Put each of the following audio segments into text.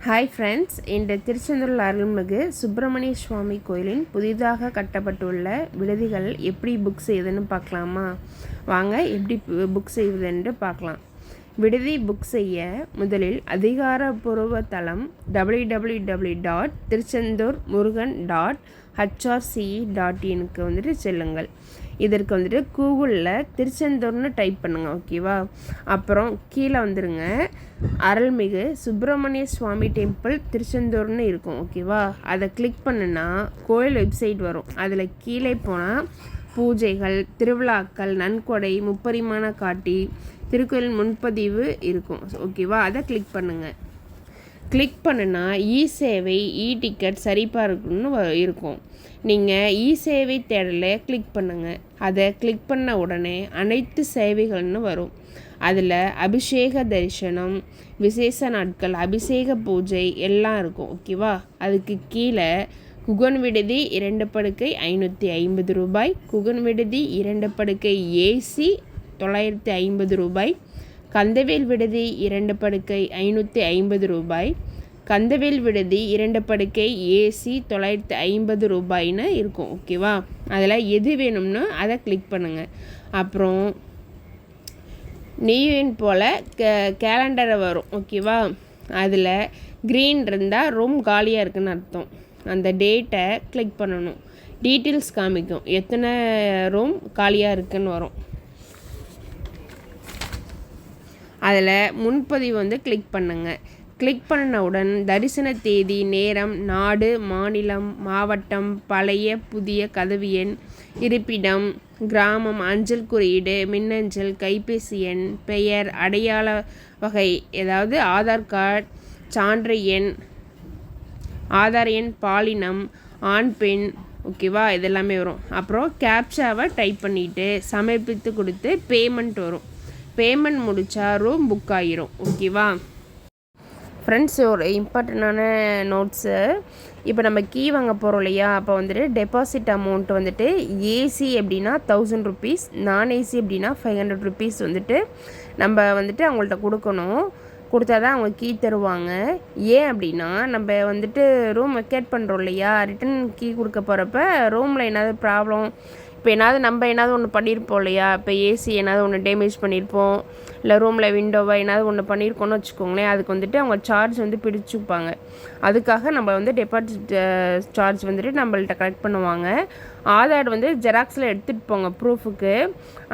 Hi friends, இன்று திருச்செந்தூர் அருள்மிகு சுப்பிரமணிய சுவாமி கோயிலின் புதிதாக கட்டப்பட்டுள்ள விடுதிகள் எப்படி புக் செய்யுதுன்னு பார்க்கலாமா? வாங்க எப்படி புக் செய்வதுன்னு பார்க்கலாம். விடுதி புக் செய்ய முதலில் அதிகாரப்பூர்வ தளம் www.tirchendurmurugan.hrce.in வந்துட்டு செல்லுங்கள். இதற்கு வந்துட்டு கூகுளில் திருச்செந்தூர்னு டைப் பண்ணுங்கள். ஓகேவா? அப்புறம் கீழே வந்துடுங்க, அருள்மிகு சுப்பிரமணிய சுவாமி டெம்பிள் திருச்செந்தூர்னு இருக்கும். ஓகேவா? அதை கிளிக் பண்ணுனா கோயில் வெப்சைட் வரும். அதில் கீழே போனால் பூஜைகள், திருவிழாக்கள், நன்கொடை, முப்பரிமாண காட்டி, திருக்கோயில் முன்பதிவு இருக்கும். ஓகேவா? அதை கிளிக் பண்ணுங்கள். கிளிக் பண்ணுனா இ சேவை, இ டிக்கெட் சரிபார்க்கணும்னு இருக்கும். நீங்கள் இ சேவை தேடலை கிளிக் பண்ணுங்கள். அதை கிளிக் பண்ண உடனே அனைத்து சேவைகள்னு வரும். அதில் அபிஷேக தரிசனம், விசேஷ நாட்கள், அபிஷேக பூஜை எல்லாம் இருக்கும். ஓகேவா? அதுக்கு கீழே குகன் விடுதி 2 படுக்கை 550 ரூபாய், குகன் விடுதி 2 படுக்கை ஏசி 950 ரூபாய், கந்தவேல் விடுதி 2 படுக்கை 550 ரூபாய், கந்தவேல் விடுதி 2 படுக்கை ஏசி 950 ரூபாய்னு இருக்கும். ஓகேவா? அதில் எது வேணும்னு அதை கிளிக் பண்ணுங்கள். அப்புறம் நியூன் போல் கேலண்டரை வரும். ஓகேவா? அதில் க்ரீன் இருந்தால் ரூம் காலியாக இருக்குதுன்னு அர்த்தம். அந்த டேட்டை கிளிக் பண்ணணும். டீட்டெயில்ஸ் காமிக்கும், எத்தனை ரூம் காலியாக இருக்குதுன்னு வரும். அதில் முன்பதிவு வந்து கிளிக் பண்ணுங்கள். கிளிக் பண்ணவுடன் தரிசன தேதி, நேரம், நாடு, மாநிலம், மாவட்டம், பழைய புதிய கதவு எண், இருப்பிடம், கிராமம், அஞ்சல் குறியீடு, மின்னஞ்சல், கைபேசி எண், பெயர், அடையாள வகை, ஏதாவது ஆதார் கார்டு, சான்று எண், ஆதார் எண், பாலினம், ஆண் பெண். ஓகேவா? இதெல்லாமே வரும். அப்புறம் கேப்சாவை டைப் பண்ணிவிட்டு சமர்ப்பித்து கொடுத்து பேமெண்ட் வரும். பேமெண்ட் முடித்தா ரூம் புக் ஆகிரும். ஓகேவா ஃப்ரெண்ட்ஸ்? ஒரு இம்பார்ட்டண்டான நோட்ஸு, இப்போ நம்ம கீ வாங்க போகிறோம் இல்லையா, அப்போ வந்துட்டு டெபாசிட் அமௌண்ட் வந்துட்டு ஏசி அப்படின்னா 1000 ருபீஸ், நான் ஏசி அப்படின்னா 500 ருபீஸ் வந்துட்டு நம்ம வந்துட்டு அவங்கள்ட்ட கொடுக்கணும். கொடுத்தா தான் அவங்க கீ தருவாங்க. ஏன் அப்படின்னா, நம்ம வந்துட்டு ரூம் வெக்கேட் பண்ணுறோம் இல்லையா, ரிட்டன் கீ கொடுக்க போகிறப்ப ரூமில் ஏதாவது ப்ராப்ளம், இப்போ ஏதாவது ஒன்று பண்ணியிருப்போம் இல்லையா, இப்போ ஏசி ஏதாவது ஒன்று டேமேஜ் பண்ணியிருப்போம், இல்லை ரூமில் விண்டோவை ஏதாவது ஒன்று பண்ணியிருக்கோன்னு வச்சுக்கோங்களேன், அதுக்கு வந்துட்டு அவங்க சார்ஜ் வந்து பிடிச்சிப்பாங்க. அதுக்காக நம்ம வந்து டெபாசிட் சார்ஜ் வந்துட்டு நம்மள்ட்ட கலெக்ட் பண்ணுவாங்க. ஆதார் வந்து ஜெராக்ஸில் எடுத்துகிட்டு போங்க ப்ரூஃபுக்கு.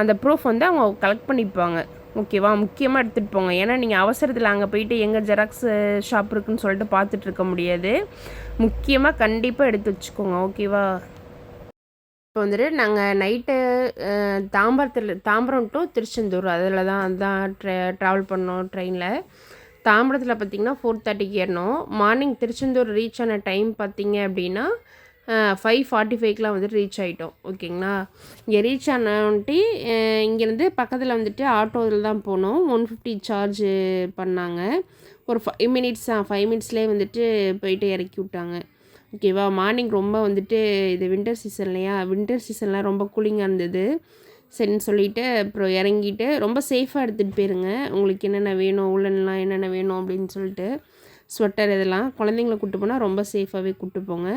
அந்த ப்ரூஃப் வந்து அவங்க கலெக்ட் பண்ணிப்பாங்க. ஓகேவா? முக்கியமாக எடுத்துகிட்டு போங்க. ஏன்னா நீங்கள் அவசரத்தில் அங்கே போயிட்டு எங்கே ஜெராக்ஸ் ஷாப் இருக்குதுன்னு சொல்லிட்டு பார்த்துட்ருக்க முடியாது. முக்கியமாக கண்டிப்பாக எடுத்து வச்சுக்கோங்க. ஓகேவா? இப்போ வந்துட்டு நாங்கள் நைட்டு தாம்பரம் டு திருச்செந்தூர் அதுதான் ட்ராவல் பண்ணோம் ட்ரெயினில். தாம்பரத்தில் பார்த்திங்கன்னா 4:30க்கு ஏறணும். மார்னிங் திருச்செந்தூர் ரீச் ஆன டைம் பார்த்திங்க அப்படின்னா 5:45க்கெலாம் வந்துட்டு ரீச் ஆகிட்டோம். ஓகேங்களா? இங்கே ரீச் ஆனவன்ட்டு இங்கேருந்து பக்கத்தில் வந்துட்டு ஆட்டோவில் தான் போனோம். 150 சார்ஜ் பண்ணாங்க. ஒரு 5 மினிட்ஸ்லேயே வந்துட்டு போயிட்டு இறக்கி விட்டாங்க. ஓகேவா? மார்னிங் ரொம்ப வந்துட்டு இது வின்டர் சீசன்லாம் ரொம்ப கூலிங்காக இருந்தது. சரின்னு சொல்லிவிட்டு அப்புறம் இறங்கிட்டு ரொம்ப சேஃபாக எடுத்துகிட்டு போயிருங்க. உங்களுக்கு என்னென்ன வேணும், உள்ளன்லாம் என்னென்ன வேணும் அப்படின்னு சொல்லிட்டு ஸ்வெட்டர் இதெல்லாம் குழந்தைங்கள கூப்பிட்டு போனால் ரொம்ப சேஃபாகவே கூப்பிட்டு போங்க.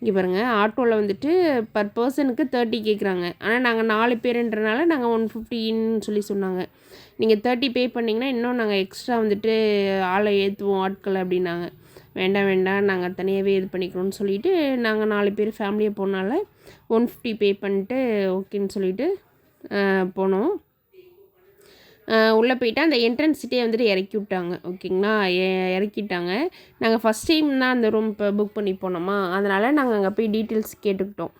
இங்கே பாருங்கள், ஆட்டோவில் வந்துட்டு பர் பர்சனுக்கு 30 கேட்குறாங்க. ஆனால் நாங்கள் 4 பேருன்றனால நாங்கள் 150ன்னு சொன்னாங்க. நீங்கள் 30 பே பண்ணிங்கன்னா இன்னும் நாங்கள் எக்ஸ்ட்ரா வந்துட்டு ஆளை ஏற்றுவோம் ஆட்கள் அப்படின்னாங்க. வேண்டாம் நாங்கள் தனியாகவே இது பண்ணிக்கிறோன்னு சொல்லிவிட்டு நாங்கள் 4 பேர் ஃபேமிலியாக போனால 150 பே பண்ணிட்டு ஓகேன்னு சொல்லிவிட்டு போனோம். உள்ளே போயிட்டு அந்த என்ட்ரன்ஸ்கிட்டே வந்துட்டு இறக்கி விட்டாங்க. ஓகேங்களா? இறக்கிட்டாங்க. நாங்கள் ஃபஸ்ட் டைம் தான் அந்த ரூம் இப்போ புக் பண்ணி போனோமா, அதனால் நாங்கள் அங்கே போய் டீட்டெயில்ஸ் கேட்டுக்கிட்டோம்.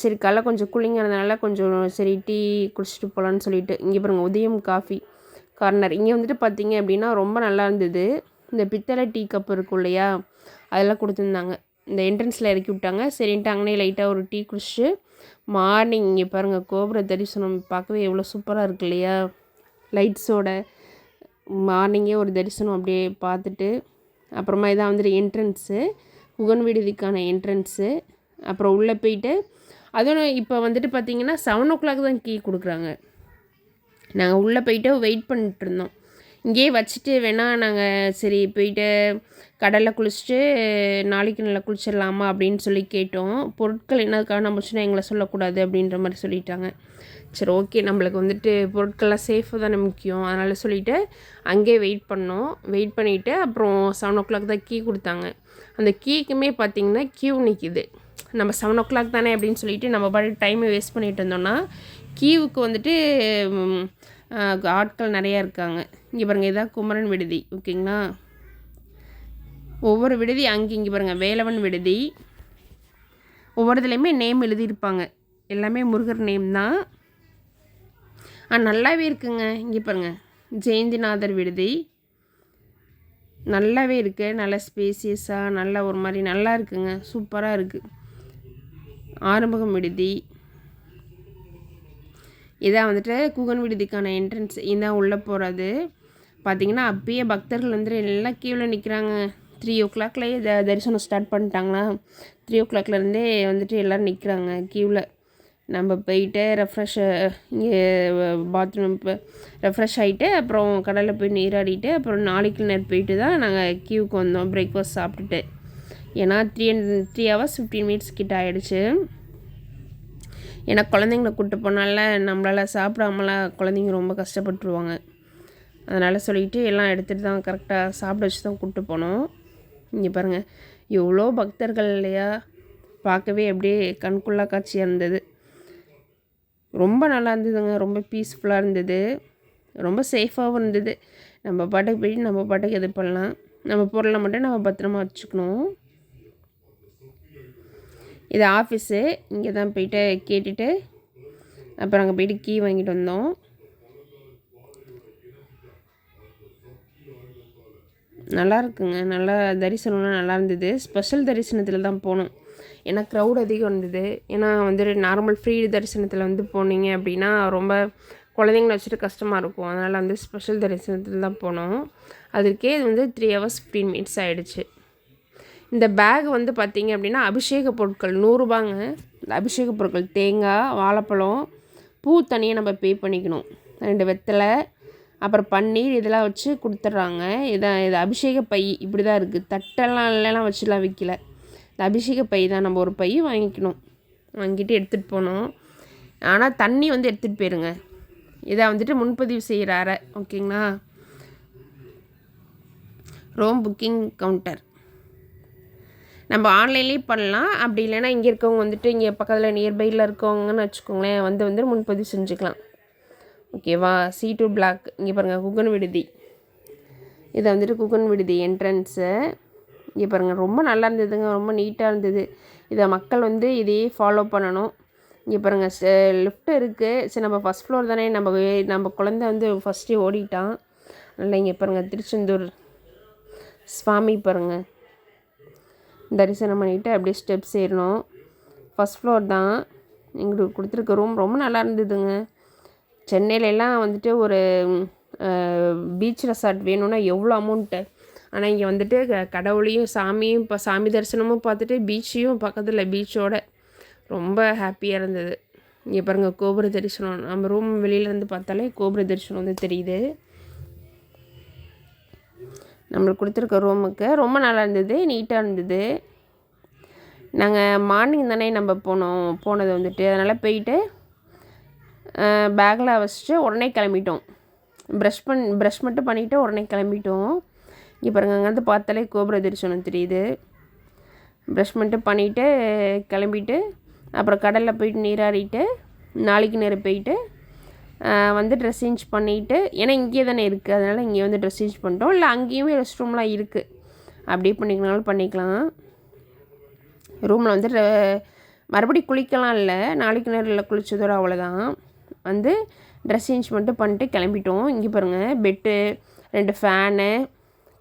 சரி, காலைல கொஞ்சம் கூலிங்காக இருந்தனால கொஞ்சம் சரி டீ குடிச்சிட்டு போகலான்னு சொல்லிட்டு. இங்கே பாருங்கள், உதயம் காஃபி கார்னர். இங்கே வந்துட்டு பார்த்திங்க அப்படின்னா ரொம்ப நல்லா இருந்தது. இந்த பித்தளை டீ கப் இருக்கும் இல்லையா, அதெல்லாம் கொடுத்துருந்தாங்க. இந்த என்ட்ரன்ஸில் இறக்கி விட்டாங்க. சரின்ட்டு அங்கனே லைட்டாக ஒரு டீ குடிச்சிட்டு மார்னிங் இங்கே பாருங்கள், கோபுர தரிசனம் பார்க்கவே எவ்வளோ சூப்பராக இருக்கு இல்லையா, லைட்ஸோட. மார்னிங்கே ஒரு தரிசனம் அப்படியே பார்த்துட்டு அப்புறமா இதான் வந்துட்டு என்ட்ரன்ஸு, குகன் விடுதிக்கான என்ட்ரன்ஸு. அப்புறம் உள்ளே போயிட்டு அதுவும் இப்போ வந்துட்டு பார்த்திங்கன்னா 7 o'clock தான் கீ கொடுக்குறாங்க. நாங்கள் உள்ளே போயிட்டு வெயிட் பண்ணிட்டுருந்தோம். இங்கேயே வச்சுட்டு வேணால் நாங்கள் சரி போயிட்டு கடலில் குளிச்சுட்டு நாளைக்கு நல்லா குளிச்சிடலாமா அப்படின்னு சொல்லி கேட்டோம். பொருட்கள் என்னதுக்காக நம்ம சொன்னால் எங்களை சொல்லக்கூடாது அப்படின்ற மாதிரி சொல்லிட்டாங்க. சரி ஓகே, நம்மளுக்கு வந்துட்டு பொருட்கள்லாம் சேஃபு தானே முக்கியம். அதனால் சொல்லிவிட்டு அங்கேயே வெயிட் பண்ணோம். வெயிட் பண்ணிவிட்டு அப்புறம் 7 தான் கீ கொடுத்தாங்க. அந்த கீக்குமே பார்த்திங்கன்னா க்யூ நிற்கிது. நம்ம 7 தானே அப்படின்னு சொல்லிட்டு நம்ம பாட்டுக்கு டைமை வேஸ்ட் பண்ணிகிட்டு இருந்தோம்னா கீவுக்கு வந்துட்டு ஆட்கள் நிறையா இருக்காங்க. இங்கே பாருங்கள், இதான் குமரன் விடுதி. ஓகேங்களா, ஒவ்வொரு விடுதி அங்கே இங்கே பாருங்கள், வேலவன் விடுதி. ஒவ்வொரு இதுலேயுமே நேம் எழுதியிருப்பாங்க. எல்லாமே முருகர் நேம் தான். நல்லாவே இருக்குங்க. இங்கே பாருங்கள், ஜெயந்திநாதர் விடுதி நல்லாவே இருக்குது. நல்லா ஸ்பேசியஸாக நல்லா ஒரு மாதிரி நல்லா இருக்குங்க. சூப்பராக இருக்குது. ஆறுமுகம் விடுதி இதான் வந்துட்டு கூகன் விடுதிக்கான என்ட்ரன்ஸ். இதான் உள்ளே போகிறது. பார்த்திங்கன்னா அப்பயே பக்தர்கள் வந்துட்டு எல்லாம் கீவில் நிற்கிறாங்க. 3 தரிசனம் ஸ்டார்ட் பண்ணிட்டாங்கன்னா 3 வந்துட்டு எல்லோரும் நிற்கிறாங்க க்யூவில். நம்ம போயிட்டு இங்கே பாத்ரூம் ரெஃப்ரெஷ் ஆகிட்டு அப்புறம் கடலில் போய் நீராடிட்டு அப்புறம் நாளைக்கு நேரம் போயிட்டு தான் நாங்கள் க்யூவுக்கு வந்தோம் பிரேக்ஃபாஸ்ட் சாப்பிட்டுட்டு. ஏன்னா 3 hours 15 minutes கிட்ட ஆகிடுச்சு. ஏன்னா குழந்தைங்கள கூப்பிட்டு போனால நம்மளால் சாப்பிடாமலாம் குழந்தைங்க ரொம்ப கஷ்டப்பட்டுருவாங்க. அதனால் சொல்லிவிட்டு எல்லாம் எடுத்துகிட்டு தான் கரெக்டாக சாப்பிட வச்சு தான் கூப்பிட்டு போனோம். இங்கே பாருங்கள், எவ்வளோ பக்தர்கள் இல்லையா, பார்க்கவே அப்படியே கண்குள்ளா காட்சியாக இருந்தது. ரொம்ப நல்லா இருந்ததுங்க. ரொம்ப பீஸ்ஃபுல்லாக இருந்தது. ரொம்ப சேஃபாகவும் இருந்தது. நம்ம பாட்டுக்கு போயிட்டு நம்ம பாட்டுக்கு இது பண்ணலாம். நம்ம பொருளை மட்டும் நம்ம பத்திரமா வச்சுக்கணும். இது ஆஃபீஸு. இங்கே தான் போயிட்டு கேட்டுட்டு அப்புறம் அங்கே போயிட்டு கீ வாங்கிட்டு வந்தோம். நல்லா இருக்குங்க. நல்லா தரிசனம்லாம் நல்லா இருந்தது. ஸ்பெஷல் தரிசனத்தில் தான் போனோம். ஏன்னா க்ரௌட் அதிகம் இருந்தது. ஏன்னா வந்துட்டு நார்மல் ஃப்ரீ தரிசனத்தில் வந்து போனீங்க அப்படின்னா ரொம்ப குழந்தைங்கள வச்சுட்டு கஷ்டமாக இருக்கும். அதனால் வந்து ஸ்பெஷல் தரிசனத்தில் தான் போனோம். அதுக்கே இது வந்து 3 hours 15 minutes ஆகிடுச்சு. இந்த பேக் வந்து பார்த்திங்க அப்படின்னா அபிஷேக பொருட்கள் 100 ரூபாங்க. இந்த அபிஷேக பொருட்கள் தேங்காய், வாழைப்பழம், பூ தனியாக நம்ம பே பண்ணிக்கணும். 2 வெத்தலை, அப்புறம் பன்னீர் இதெல்லாம் வச்சு கொடுத்துட்றாங்க. இது அபிஷேக பை இப்படி தான் இருக்குது. தட்டெல்லாம் இல்லைலாம் வச்சுலாம் விற்கல. இந்த அபிஷேக பை தான். நம்ம ஒரு பை வாங்கிக்கணும். வாங்கிட்டு எடுத்துகிட்டு போனோம். ஆனால் தண்ணி வந்து எடுத்துகிட்டு போயிருங்க. இதை வந்துட்டு முன்பதிவு செய்கிற அறை. ஓகேங்களா, ரூம் புக்கிங் கவுண்டர். நம்ம ஆன்லைன்லேயே பண்ணலாம். அப்படி இல்லைன்னா இங்கே இருக்கவங்க வந்துட்டு இங்கே பக்கத்தில் நியர்பையில் இருக்கவங்கன்னு வச்சுக்கோங்களேன், வந்து முன்பதிவு செஞ்சுக்கலாம். ஓகேவா. C2 black. இங்கே பாருங்கள், குகன் விடுதி. இதை வந்துட்டு குகன் விடுதி என்ட்ரன்ஸு. இங்கே பாருங்கள், ரொம்ப நல்லா இருந்ததுங்க. ரொம்ப நீட்டாக இருந்தது. இதை மக்கள் வந்து இதையே ஃபாலோ பண்ணணும். இங்கே பாருங்கள், லிஃப்ட் இருக்குது. சரி, நம்ம ஃபஸ்ட் ஃப்ளோர் தானே, நம்ம குழந்தை வந்து ஃபஸ்ட்டே ஓடிட்டான். அதனால் இங்கே பாருங்கள், திருச்செந்தூர் சுவாமி பாருங்கள், தரிசனம் பண்ணிவிட்டு அப்படியே ஸ்டெப்ஸ் ஏறணும். ஃபஸ்ட் ஃப்ளோர் தான். எங்களுக்கு கொடுத்துருக்க ரூம் ரொம்ப நல்லா இருந்ததுங்க. சென்னையிலலாம் வந்துட்டு ஒரு பீச் ரெசார்ட் வேணும்னா எவ்வளோ அமௌண்ட்டு. ஆனால் இங்கே வந்துட்டு கடவுளையும் சாமியும் இப்போ சாமி தரிசனமும் பார்த்துட்டு பீச்சையும் பக்கத்தில் பீச்சோட ரொம்ப ஹாப்பியாக இருந்தது. இங்கே பாருங்கள், கோபுர தரிசனம். நம்ம ரூம் வெளியிலேருந்து பார்த்தாலே கோபுர தரிசனம் வந்து தெரியுது. நம்மளுக்கு கொடுத்துருக்க ரூமுக்கு ரொம்ப நல்லா இருந்தது, நீட்டாக இருந்தது. நாங்கள் மார்னிங் தானே நம்ம போனது வந்துட்டு, அதனால் போயிட்டு பேக்கில் வச்சுட்டு உடனே கிளம்பிட்டோம். ப்ரஷ் மட்டும் பண்ணிவிட்டு உடனே கிளம்பிட்டோம். இங்கே பாருங்கள், அங்கேருந்து பார்த்தாலே கோபுர தரிசனம் தெரியுது. ப்ரஷ் மட்டும் பண்ணிவிட்டு கிளம்பிட்டு அப்புறம் கடலில் போயிட்டு நீராடிட்டு நாளைக்கு நேரம் போயிட்டு வந்து ட்ரெஸ் சேஞ்ச் பண்ணிவிட்டு, ஏன்னா இங்கே தானே இருக்குது, அதனால் இங்கே வந்து ட்ரெஸ் சேஞ்ச் பண்ணிட்டோம். இல்லை அங்கேயுமே ரெஸ்ட் ரூம்லாம் இருக்குது, அப்படியே பண்ணிக்கனாலும் பண்ணிக்கலாம். ரூமில் வந்து மறுபடியும் குளிக்கலாம் இல்லை, நாளைக்கு நேரில் குளித்ததோட அவ்வளோதான். வந்து ட்ரெஸ் சேஞ்ச் மட்டும் பண்ணிட்டு கிளம்பிட்டோம். இங்கே பாருங்கள், பெட்டு, 2 ஃபேனு,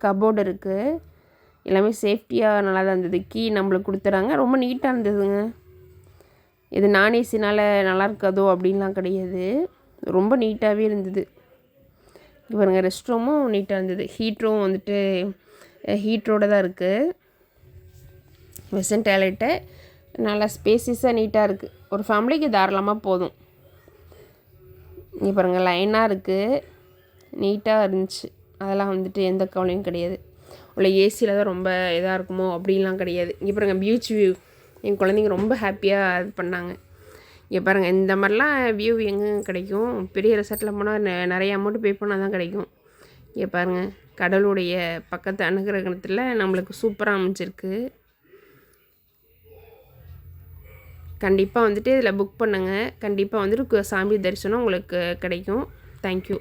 கபோர்டு இருக்குது. எல்லாமே சேஃப்டியாக நல்லா தான் இருந்தது. கீ நம்மளுக்கு கொடுத்துறாங்க. ரொம்ப நீட்டாக இருந்ததுங்க. இது நான்ஏசினால் நல்லா இருக்காதோ அப்படின்லாம் கிடையாது, ரொம்ப நீட்டாகவே இருந்தது. இங்கே பாருங்கள், ரெஸ்ட் ரூமும் நீட்டாக இருந்தது. ஹீட்டரும் வந்துட்டு ஹீட்டரோடு தான் இருக்குது. வெஸ்டர்ன் டாய்லெட்டு நல்லா ஸ்பேசியஸாக நீட்டாக இருக்குது. ஒரு ஃபேமிலிக்கு தாராளமாக போதும். இங்கே பாருங்கள், லைனாக இருக்குது, நீட்டாக இருந்துச்சு. அதெல்லாம் வந்துட்டு எந்த கவலையும் கிடையாது. உள்ள ஏசியில் தான் ரொம்ப இதாக இருக்குமோ அப்படின்லாம் கிடையாது. இங்கே பாருங்கள் பீச் வியூ, என் குழந்தைங்க ரொம்ப ஹாப்பியாக இது பண்ணாங்க. இங்கே பாருங்கள் இந்த மாதிரிலாம் வியூ எங்கே கிடைக்கும்? பெரிய ரெசார்ட்டில் போனால் நிறைய அமௌண்ட்டு பே பண்ணால் தான் கிடைக்கும். இங்கே பாருங்கள் கடலுடைய பக்கத்து அனுகிரகணத்தில் நம்மளுக்கு சூப்பராக அமைஞ்சிருக்கு. கண்டிப்பாக வந்துட்டு இதில் புக் பண்ணுங்கள். கண்டிப்பாக வந்துட்டு சாமி தரிசனம் உங்களுக்கு கிடைக்கும். தேங்க்யூ.